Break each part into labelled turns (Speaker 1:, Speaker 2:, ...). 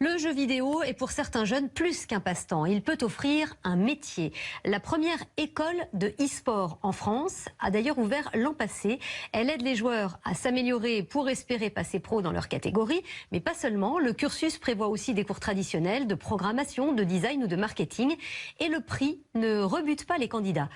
Speaker 1: Le jeu vidéo est pour certains jeunes plus qu'un passe-temps. Il peut offrir un métier. La première école de e-sport en France a d'ailleurs ouvert l'an passé. Elle aide les joueurs à s'améliorer pour espérer passer pro dans leur catégorie. Mais pas seulement. Le cursus prévoit aussi des cours traditionnels de programmation, de design ou de marketing. Et le prix ne rebute pas les candidats.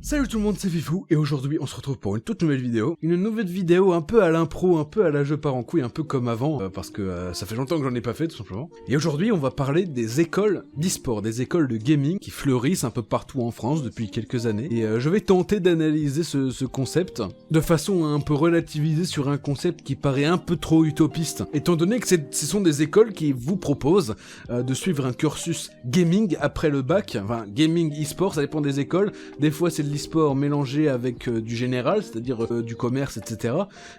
Speaker 2: Salut tout le monde, c'est Fifou, et aujourd'hui on se retrouve pour une toute nouvelle vidéo. Une nouvelle vidéo un peu à l'impro, un peu à la jeu part en couille, un peu comme avant, parce que ça fait longtemps que j'en ai pas fait tout simplement. Et aujourd'hui on va parler des écoles d'e-sport, des écoles de gaming qui fleurissent un peu partout en France depuis quelques années. Et je vais tenter d'analyser ce concept de façon à un peu relativiser sur un concept qui paraît un peu trop utopiste, étant donné que ce sont des écoles qui vous proposent de suivre un cursus gaming après le bac, enfin gaming e-sport, ça dépend des écoles, des fois c'est l'e-sport mélangé avec du général, c'est-à-dire du commerce, etc.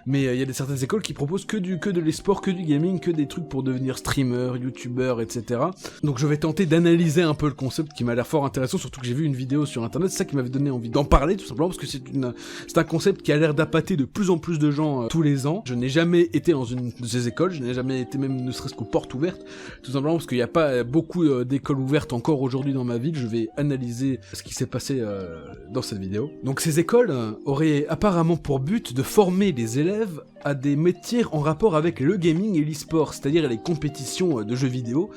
Speaker 2: Mais il y a certaines écoles qui proposent que de l'e-sport, que du gaming, que des trucs pour devenir streamer, youtubeur, etc. Donc je vais tenter d'analyser un peu le concept qui m'a l'air fort intéressant, surtout que j'ai vu une vidéo sur internet, c'est ça qui m'avait donné envie d'en parler tout simplement, parce que c'est un concept qui a l'air d'appâter de plus en plus de gens tous les ans. Je n'ai jamais été dans une de ces écoles, je n'ai jamais été même ne serait-ce qu'aux portes ouvertes, tout simplement parce qu'il n'y a pas beaucoup d'écoles ouvertes encore aujourd'hui dans ma ville. Je vais analyser ce qui s'est passé dans cette vidéo. Donc ces écoles auraient apparemment pour but de former les élèves à des métiers en rapport avec le gaming et l'e-sport, c'est-à-dire les compétitions de jeux vidéo,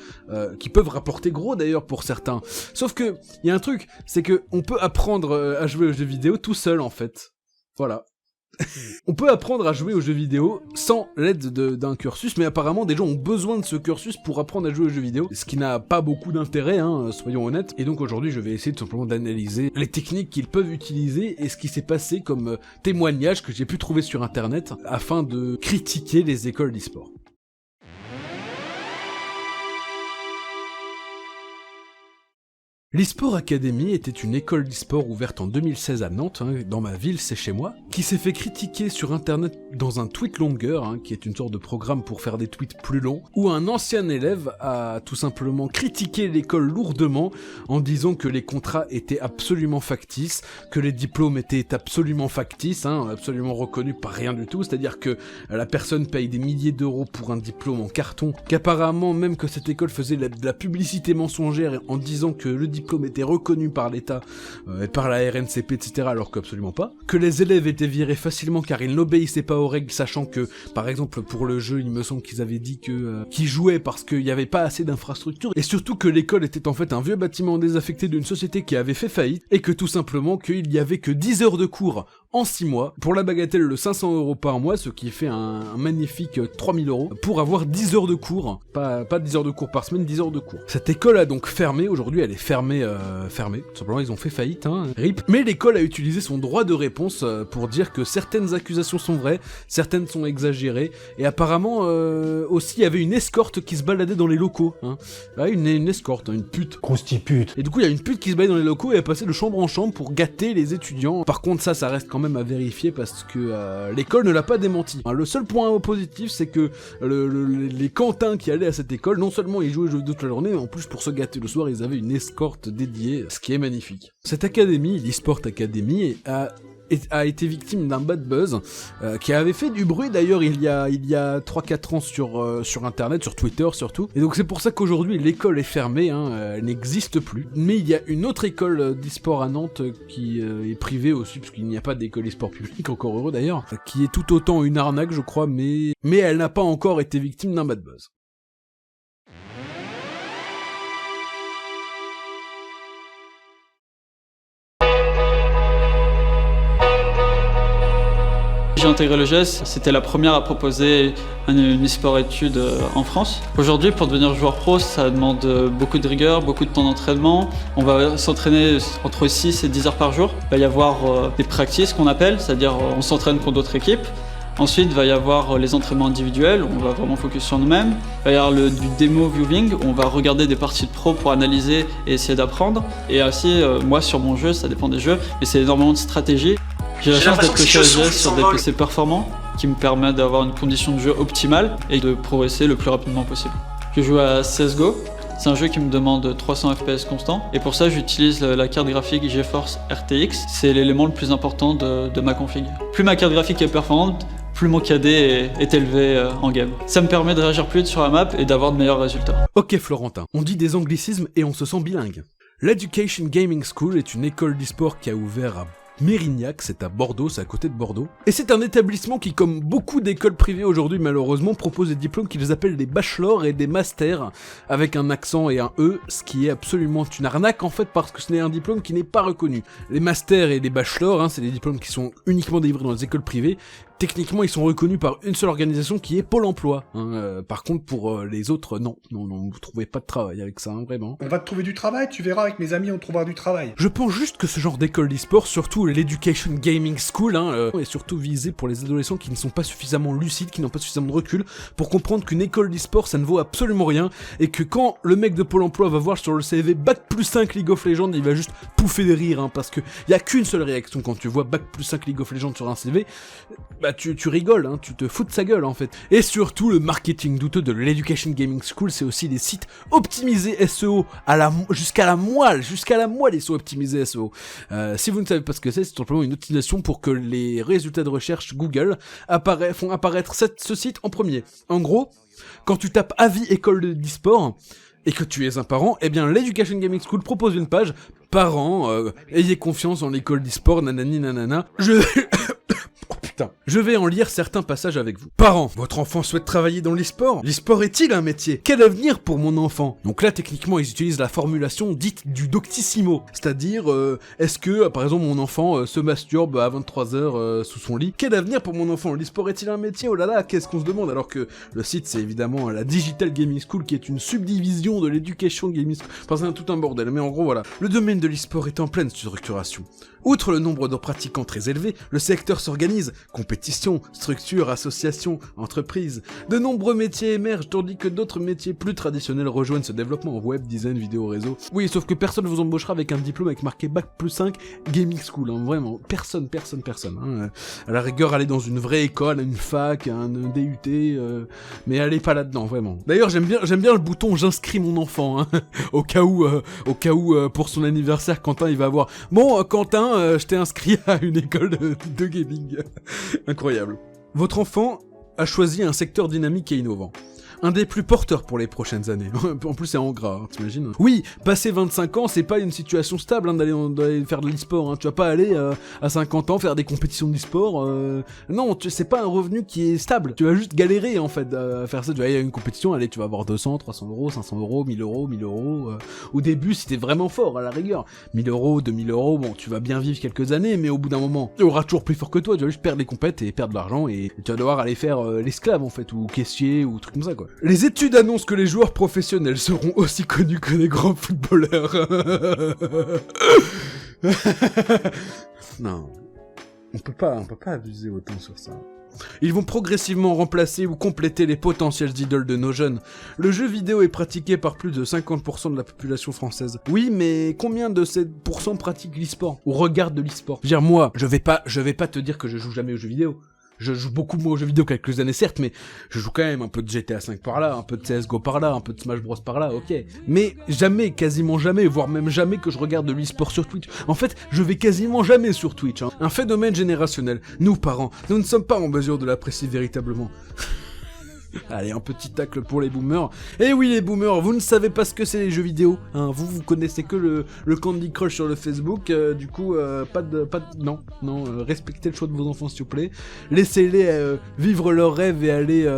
Speaker 2: qui peuvent rapporter gros d'ailleurs pour certains. Sauf que, il y a un truc, c'est que on peut apprendre à jouer aux jeux vidéo tout seul en fait. Voilà. On peut apprendre à jouer aux jeux vidéo sans l'aide d'un cursus, mais apparemment des gens ont besoin de ce cursus pour apprendre à jouer aux jeux vidéo, ce qui n'a pas beaucoup d'intérêt, hein, soyons honnêtes. Et donc aujourd'hui je vais essayer tout simplement d'analyser les techniques qu'ils peuvent utiliser et ce qui s'est passé comme témoignage que j'ai pu trouver sur internet afin de critiquer les écoles d'e-sport. L'eSport Academy était une école d'e-sport ouverte en 2016 à Nantes, hein, dans ma ville, c'est chez moi, qui s'est fait critiquer sur internet dans un tweet longer, hein, qui est une sorte de programme pour faire des tweets plus longs, où un ancien élève a tout simplement critiqué l'école lourdement en disant que les contrats étaient absolument factices, que les diplômes étaient absolument factices, hein, absolument reconnus par rien du tout, c'est-à-dire que la personne paye des milliers d'euros pour un diplôme en carton, qu'apparemment même que cette école faisait de la publicité mensongère en disant que le diplôme était reconnu par l'État et par la RNCP, etc., alors qu'absolument pas. Que les élèves étaient virés facilement car ils n'obéissaient pas aux règles, sachant que, par exemple, pour le jeu, il me semble qu'ils avaient dit qu'ils jouaient parce qu'il n'y avait pas assez d'infrastructures, et surtout que l'école était en fait un vieux bâtiment désaffecté d'une société qui avait fait faillite, et que tout simplement qu'il y avait que 10 heures de cours en 6 mois, pour la bagatelle de 500 € par mois, ce qui fait un magnifique 3000 €, pour avoir 10 heures de cours, pas 10 heures de cours par semaine, 10 heures de cours. Cette école a donc fermé, aujourd'hui elle est fermée, tout simplement ils ont fait faillite, hein, RIP, mais l'école a utilisé son droit de réponse pour dire que certaines accusations sont vraies, certaines sont exagérées, et apparemment aussi il y avait une escorte qui se baladait dans les locaux, hein. Là, une escorte, hein, une pute.
Speaker 3: Constitue.
Speaker 2: Et du coup il y a une pute qui se baladait dans les locaux et elle passait de chambre en chambre pour gâter les étudiants. Par contre ça reste quand même à vérifier parce que l'école ne l'a pas démenti. Le seul point positif, c'est que les cantins qui allaient à cette école, non seulement ils jouaient aux jeux vidéo toute la journée, mais en plus pour se gâter le soir, ils avaient une escorte dédiée, ce qui est magnifique. Cette académie, l'eSport Academy, a été victime d'un bad buzz qui avait fait du bruit d'ailleurs il y a 3-4 ans sur internet, sur Twitter surtout, et donc c'est pour ça qu'aujourd'hui l'école est fermée, hein, elle n'existe plus. Mais il y a une autre école d'e-sport à Nantes qui est privée aussi, parce qu'il n'y a pas d'école e-sport publique, encore heureux d'ailleurs, qui est tout autant une arnaque je crois, mais elle n'a pas encore été victime d'un bad buzz.
Speaker 4: J'ai intégré le GES, c'était la première à proposer une e-sport étude en France. Aujourd'hui, pour devenir joueur pro, ça demande beaucoup de rigueur, beaucoup de temps d'entraînement. On va s'entraîner entre 6 et 10 heures par jour. Il va y avoir des practices qu'on appelle, c'est-à-dire on s'entraîne contre d'autres équipes. Ensuite, il va y avoir les entraînements individuels, où on va vraiment focus sur nous-mêmes. Il va y avoir du démo viewing, où on va regarder des parties de pro pour analyser et essayer d'apprendre. Et aussi, moi sur mon jeu, ça dépend des jeux, mais c'est énormément de stratégie. J'ai la chance d'être coaché sur des PC performants qui me permettent d'avoir une condition de jeu optimale et de progresser le plus rapidement possible. Je joue à CSGO, c'est un jeu qui me demande 300 FPS constant et pour ça j'utilise la carte graphique GeForce RTX, c'est l'élément le plus important de ma config. Plus ma carte graphique est performante, plus mon KD est élevé en game. Ça me permet de réagir plus vite sur la map et d'avoir de meilleurs résultats.
Speaker 2: Ok Florentin, on dit des anglicismes et on se sent bilingue. L'Education Gaming School est une école d'e-sport qui a ouvert à Mérignac, c'est à Bordeaux, c'est à côté de Bordeaux. Et c'est un établissement qui, comme beaucoup d'écoles privées aujourd'hui malheureusement, propose des diplômes qu'ils appellent des bachelors et des masters, avec un accent et un E, ce qui est absolument une arnaque en fait, parce que ce n'est un diplôme qui n'est pas reconnu. Les masters et les bachelors, c'est des diplômes qui sont uniquement délivrés dans les écoles privées. Techniquement, ils sont reconnus par une seule organisation qui est Pôle emploi. Par contre, pour les autres, non, vous trouvez pas de travail avec ça, vraiment.
Speaker 3: On va te trouver du travail, tu verras, avec mes amis, on trouvera du travail.
Speaker 2: Je pense juste que ce genre d'école d'e-sport, surtout l'Education Gaming School, est surtout visé pour les adolescents qui ne sont pas suffisamment lucides, qui n'ont pas suffisamment de recul, pour comprendre qu'une école d'e-sport, ça ne vaut absolument rien, et que quand le mec de Pôle emploi va voir sur le CV Bac+5 League of Legends, il va juste pouffer de rire, parce que y a qu'une seule réaction quand tu vois Bac+5 League of Legends sur un CV, bah tu rigoles, tu te fous de sa gueule en fait. Et surtout, le marketing douteux de l'Education Gaming School, c'est aussi des sites optimisés SEO jusqu'à la moelle, ils sont optimisés SEO. Si vous ne savez pas ce que c'est simplement une optimisation pour que les résultats de recherche Google font apparaître ce site en premier. En gros, quand tu tapes avis école d'e-sport, et que tu es un parent, eh bien l'Education Gaming School propose une page parents, ayez confiance en l'école d'e-sport, nanani nanana. Je vais en lire certains passages avec vous. Parents, votre enfant souhaite travailler dans l'e-sport? L'e-sport est-il un métier? Quel avenir pour mon enfant? Donc là, techniquement, ils utilisent la formulation dite du doctissimo. C'est-à-dire, est-ce que, par exemple, mon enfant se masturbe à 23h sous son lit? Quel avenir pour mon enfant? L'e-sport est-il un métier? Oh là là, qu'est-ce qu'on se demande? Alors que le site, c'est évidemment la Digital Gaming School, qui est une subdivision de l'Education Gaming School. Enfin, c'est tout un bordel, mais en gros, voilà. Le domaine de l'e-sport est en pleine structuration. Outre le nombre de pratiquants très élevé, le secteur s'organise, compétition, structure, association, entreprise. De nombreux métiers émergent, tandis que d'autres métiers plus traditionnels rejoignent ce développement, web, design, vidéo, réseau. Oui, sauf que personne ne vous embauchera avec un diplôme avec marqué Bac+5 Gaming School, vraiment, personne. À la rigueur, allez dans une vraie école, une fac, un DUT, mais allez pas là-dedans, vraiment. D'ailleurs, j'aime bien le bouton j'inscris mon enfant, au cas où, pour son anniversaire, Quentin, il va avoir, bon, Quentin, je t'ai inscrit à une école de gaming. Incroyable. Votre enfant a choisi un secteur dynamique et innovant. Un des plus porteurs pour les prochaines années. En plus, c'est en gras, t'imagines? Oui, passer 25 ans, c'est pas une situation stable d'aller faire de l'e-sport. Tu vas pas aller à 50 ans faire des compétitions d'e-sport. Non, c'est pas un revenu qui est stable. Tu vas juste galérer en fait à faire ça. Tu vas aller à une compétition, allez, tu vas avoir 200, 300 euros, 500 euros, 1000 euros. Au début, si t'es vraiment fort, à la rigueur. 1000 euros, 2000 euros, bon, tu vas bien vivre quelques années, mais au bout d'un moment, il y aura toujours plus fort que toi. Tu vas juste perdre les compètes et perdre de l'argent et tu vas devoir aller faire l'esclave en fait, ou caissier, ou truc comme ça quoi. Les études annoncent que les joueurs professionnels seront aussi connus que les grands footballeurs. Non, on peut pas abuser autant sur ça. Ils vont progressivement remplacer ou compléter les potentiels idoles de nos jeunes. Le jeu vidéo est pratiqué par plus de 50% de la population française. Oui, mais combien de ces pourcents pratiquent l'e-sport ou regardent de l'e-sport? Je veux dire, moi, je vais pas te dire que je joue jamais aux jeux vidéo. Je joue beaucoup moins aux jeux vidéo qu'à quelques années, certes, mais je joue quand même un peu de GTA 5 par là, un peu de CSGO par là, un peu de Smash Bros par là, ok. Mais jamais, quasiment jamais, voire même jamais que je regarde de l'e-sport sur Twitch. En fait, je vais quasiment jamais sur Twitch. Un phénomène générationnel. Nous, parents, nous ne sommes pas en mesure de l'apprécier véritablement. Allez, un petit tacle pour les boomers. Eh oui, les boomers, vous ne savez pas ce que c'est les jeux vidéo, hein. Vous connaissez que le Candy Crush sur le Facebook, du coup, non, respectez le choix de vos enfants s'il vous plaît. Laissez-les vivre leurs rêves et aller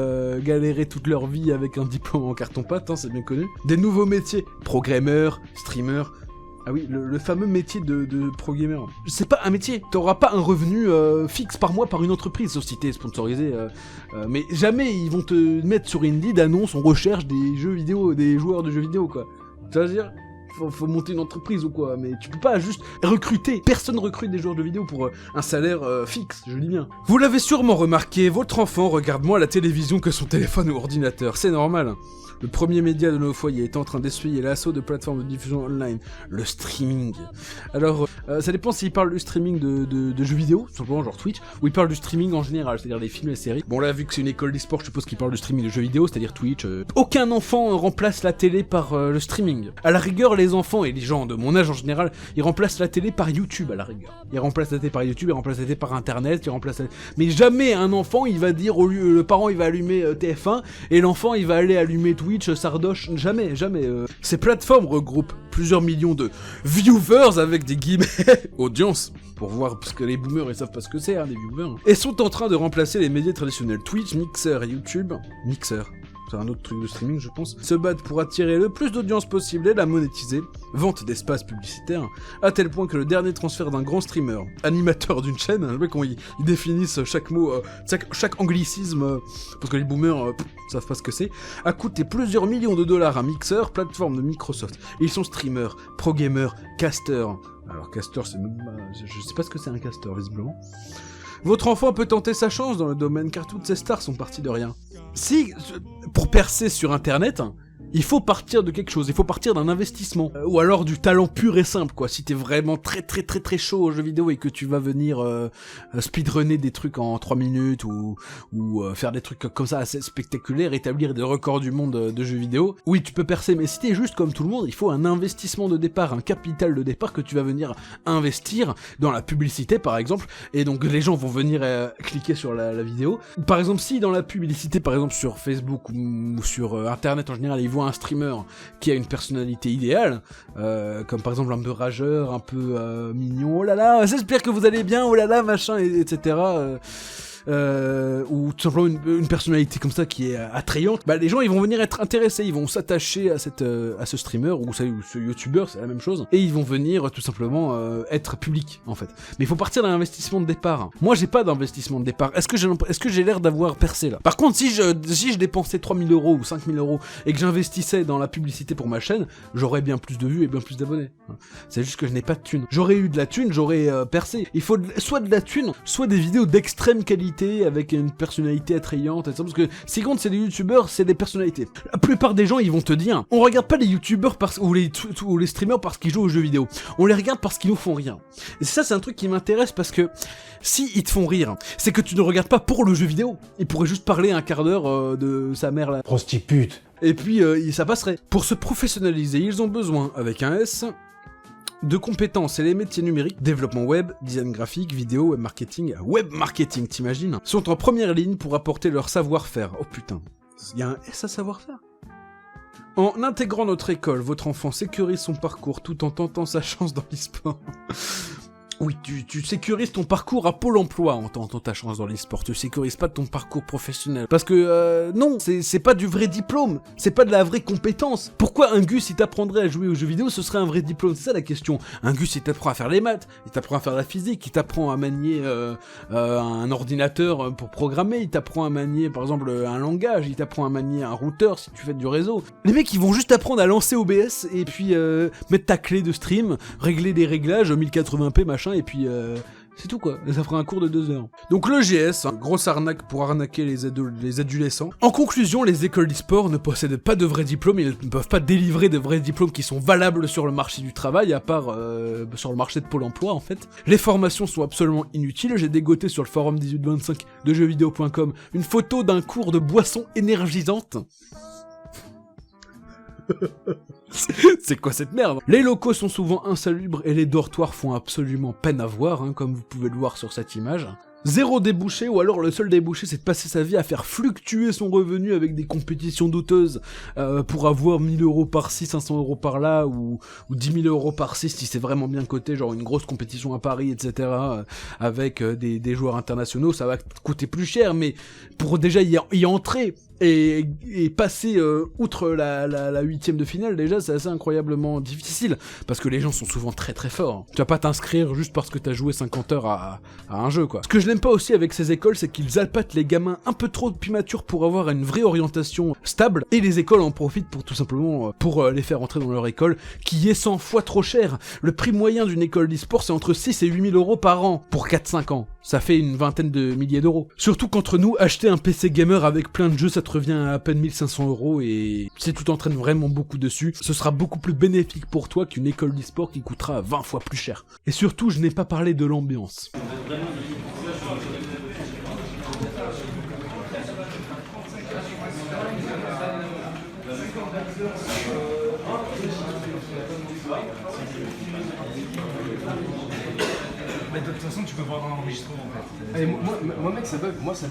Speaker 2: galérer toute leur vie avec un diplôme en carton-pâte, c'est bien connu. Des nouveaux métiers, programmeur, streamer. Ah oui, le fameux métier de pro gamer. C'est pas un métier, t'auras pas un revenu fixe par mois par une entreprise, sauf si t'es sponsorisé, mais jamais ils vont te mettre sur Indeed annonce, on recherche des jeux vidéo, des joueurs de jeux vidéo quoi. Ça veut dire, faut monter une entreprise ou quoi, mais tu peux pas juste recruter, personne recrute des joueurs de vidéo pour un salaire fixe, je dis bien. Vous l'avez sûrement remarqué, votre enfant regarde moins la télévision que son téléphone ou ordinateur, c'est normal. Le premier média de nos foyers est en train d'essuyer l'assaut de plateformes de diffusion online, le streaming. Alors, ça dépend s'il parle du streaming de jeux vidéo, simplement genre Twitch, ou il parle du streaming en général, c'est-à-dire des films et séries. Bon là, vu que c'est une école d'e-sport, je suppose qu'il parle du streaming de jeux vidéo, c'est-à-dire Twitch. Aucun enfant remplace la télé par le streaming. À la rigueur, les les enfants et les gens de mon âge en général, ils remplacent la télé par YouTube à la rigueur. Ils remplacent la télé par YouTube, ils remplacent la télé par Internet, mais jamais un enfant il va dire, le parent il va allumer TF1 et l'enfant il va aller allumer Twitch, Sardoche, jamais. Ces plateformes regroupent plusieurs millions de viewers avec des guillemets audience. Pour voir, parce que les boomers ils savent pas ce que c'est, hein, les viewers. Et sont en train de remplacer les médias traditionnels Twitch, Mixer et YouTube. Mixer, c'est un autre truc de streaming je pense. Se battent pour attirer le plus d'audience possible et la monétiser. Vente d'espace publicitaire, à tel point que le dernier transfert d'un grand streamer, animateur d'une chaîne, le mec ils définissent chaque mot, chaque anglicisme, parce que les boomers savent pas ce que c'est, a coûté plusieurs millions de dollars à Mixer, plateforme de Microsoft. Et ils sont streamers, pro-gamers, casters. Alors caster c'est même... je sais pas ce que c'est un caster visiblement. Votre enfant peut tenter sa chance dans le domaine car toutes ces stars sont parties de rien. Si, pour percer sur internet, il faut partir de quelque chose, il faut partir d'un investissement. Ou alors du talent pur et simple, quoi. Si t'es vraiment très chaud aux jeux vidéo et que tu vas venir speedrunner des trucs en 3 minutes ou faire des trucs comme ça assez spectaculaires, établir des records du monde de jeux vidéo, oui tu peux percer, mais si t'es juste comme tout le monde, il faut un investissement de départ, un capital de départ que tu vas venir investir dans la publicité par exemple, et donc les gens vont venir cliquer sur la vidéo. Par exemple si dans la publicité par exemple sur Facebook ou sur internet en général, ils voient un streamer qui a une personnalité idéale, comme par exemple un peu rageur, un peu mignon, oh là là, j'espère que vous allez bien, oh là là, machin, etc. Ou tout simplement une personnalité comme ça qui est attrayante, bah les gens ils vont venir être intéressés, ils vont s'attacher à ce streamer ou ce youtubeur, c'est la même chose, et ils vont venir tout simplement être publics en fait. Mais il faut partir d'un investissement de départ. Moi j'ai pas d'investissement de départ. Est-ce que j'ai l'air d'avoir percé là? Par contre si je dépensais 3000 € ou 5000 € et que j'investissais dans la publicité pour ma chaîne, j'aurais bien plus de vues et bien plus d'abonnés. C'est juste que je n'ai pas de thune. J'aurais eu de la thune, j'aurais percé. Il faut soit de la thune, soit des vidéos d'extrême qualité avec une personnalité attrayante, etc. Parce que ce qui compte c'est les youtubeurs, c'est des personnalités. La plupart des gens ils vont te dire, on regarde pas les youtubeurs ou les streamers parce qu'ils jouent aux jeux vidéo, on les regarde parce qu'ils nous font rire. Et ça c'est un truc qui m'intéresse parce que si ils te font rire, c'est que tu ne regardes pas pour le jeu vidéo. Ils pourraient juste parler un quart d'heure de sa mère la prostitute. Et puis ça passerait. Pour se professionnaliser, ils ont besoin, avec un S, de compétences et les métiers numériques, développement web, design graphique, vidéo, web marketing, t'imagines, sont en première ligne pour apporter leur savoir-faire. Oh putain, il y a un S à savoir-faire. En intégrant notre école, votre enfant sécurise son parcours tout en tentant sa chance dans l'e-sport. Oui, tu sécurises ton parcours à Pôle emploi en tentant ta chance dans l'e-sport, tu sécurises pas ton parcours professionnel. Parce que, non, c'est pas du vrai diplôme, c'est pas de la vraie compétence. Pourquoi un Gus, il t'apprendrait à jouer aux jeux vidéo, ce serait un vrai diplôme? C'est ça la question. Un Gus, il t'apprend à faire les maths, il t'apprend à faire la physique, il t'apprend à manier un ordinateur pour programmer, il t'apprend à manier, par exemple, un langage, il t'apprend à manier un routeur si tu fais du réseau. Les mecs, ils vont juste apprendre à lancer OBS et puis mettre ta clé de stream, régler des réglages 1080p, machin, et puis c'est tout quoi, ça fera un cours de 2 heures. Donc le GS, grosse arnaque pour arnaquer les adolescents. En conclusion, les écoles d'e-sport ne possèdent pas de vrais diplômes, ils ne peuvent pas délivrer de vrais diplômes qui sont valables sur le marché du travail, à part sur le marché de Pôle emploi en fait. Les formations sont absolument inutiles, j'ai dégoté sur le forum 1825 de jeuxvideo.com une photo d'un cours de boisson énergisante. C'est quoi cette merde? Les locaux sont souvent insalubres et les dortoirs font absolument peine à voir, comme vous pouvez le voir sur cette image. Zéro débouché, ou alors le seul débouché c'est de passer sa vie à faire fluctuer son revenu avec des compétitions douteuses pour avoir 1000 € par-ci, 500 € par-là, ou 10 000 € par-ci si c'est vraiment bien coté, genre une grosse compétition à Paris, etc. Avec des joueurs internationaux, ça va coûter plus cher, mais pour déjà y entrer et passer outre la 8ème de finale, déjà c'est assez incroyablement difficile, parce que les gens sont souvent très forts. Tu vas pas t'inscrire juste parce que t'as joué 50 heures à un jeu quoi. Ce que je n'aime pas aussi avec ces écoles, c'est qu'ils alpatent les gamins un peu trop immatures pour avoir une vraie orientation stable, et les écoles en profitent pour tout simplement pour les faire entrer dans leur école, qui est 100 fois trop cher. Le prix moyen d'une école d'e-sport c'est entre 6 et 8 000 € par an pour 4-5 ans. Ça fait une vingtaine de milliers d'euros. Surtout qu'entre nous, acheter un PC gamer avec plein de jeux, ça te revient à peine 1500 € et si tu t'entraînes vraiment beaucoup dessus, ce sera beaucoup plus bénéfique pour toi qu'une école d'e-sport qui coûtera 20 fois plus cher. Et surtout, je n'ai pas parlé de l'ambiance.
Speaker 5: Mais de toute façon, tu peux voir dans l'enregistrement en fait.
Speaker 6: Allez, moi mec, ça bug, ça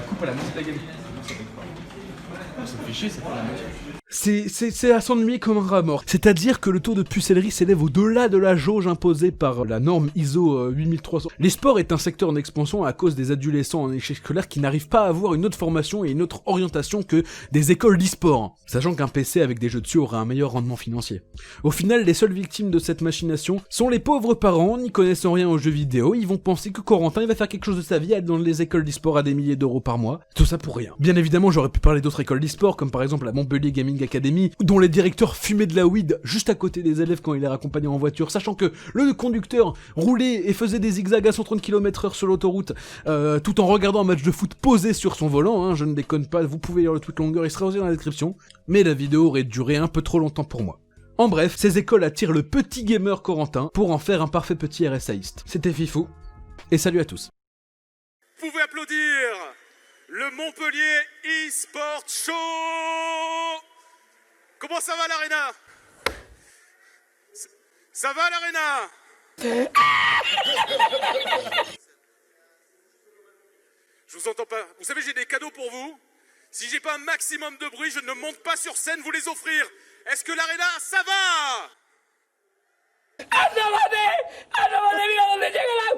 Speaker 6: coupe à la moitié de la game. Ça me fait chier, ça fait la moitié.
Speaker 2: C'est à s'ennuyer comme un rat mort. C'est-à-dire que le taux de pucellerie s'élève au-delà de la jauge imposée par la norme ISO 8300. L'e-sport est un secteur en expansion à cause des adolescents en échec scolaire qui n'arrivent pas à avoir une autre formation et une autre orientation que des écoles d'e-sport, sachant qu'un PC avec des jeux dessus aura un meilleur rendement financier. Au final, les seules victimes de cette machination sont les pauvres parents, n'y connaissant rien aux jeux vidéo. Ils vont penser que Corentin il va faire quelque chose de sa vie, aller dans les écoles d'e-sport à des milliers d'euros par mois. Tout ça pour rien. Bien évidemment, j'aurais pu parler d'autres écoles d'e-sport, comme par exemple la Montpellier Gaming Academy, dont les directeurs fumaient de la weed juste à côté des élèves quand ils les raccompagnaient en voiture, sachant que le conducteur roulait et faisait des zigzags à 130 km/h sur l'autoroute, tout en regardant un match de foot posé sur son volant, hein, je ne déconne pas, vous pouvez lire le tweet longueur, il sera aussi dans la description, mais la vidéo aurait duré un peu trop longtemps pour moi. En bref, ces écoles attirent le petit gamer Corentin pour en faire un parfait petit RSAiste. C'était Fifou, et salut à tous.
Speaker 7: Vous pouvez applaudir le Montpellier eSport Show. Comment ça va l'Arena? Ça va l'Arena? Je vous entends pas. Vous savez, j'ai des cadeaux pour vous. Si j'ai pas un maximum de bruit, je ne monte pas sur scène vous les offrir. Est-ce que l'Arena, ça va?
Speaker 8: ¡Anda, mami! ¡Anda, mami! ¡Mira dónde llega la...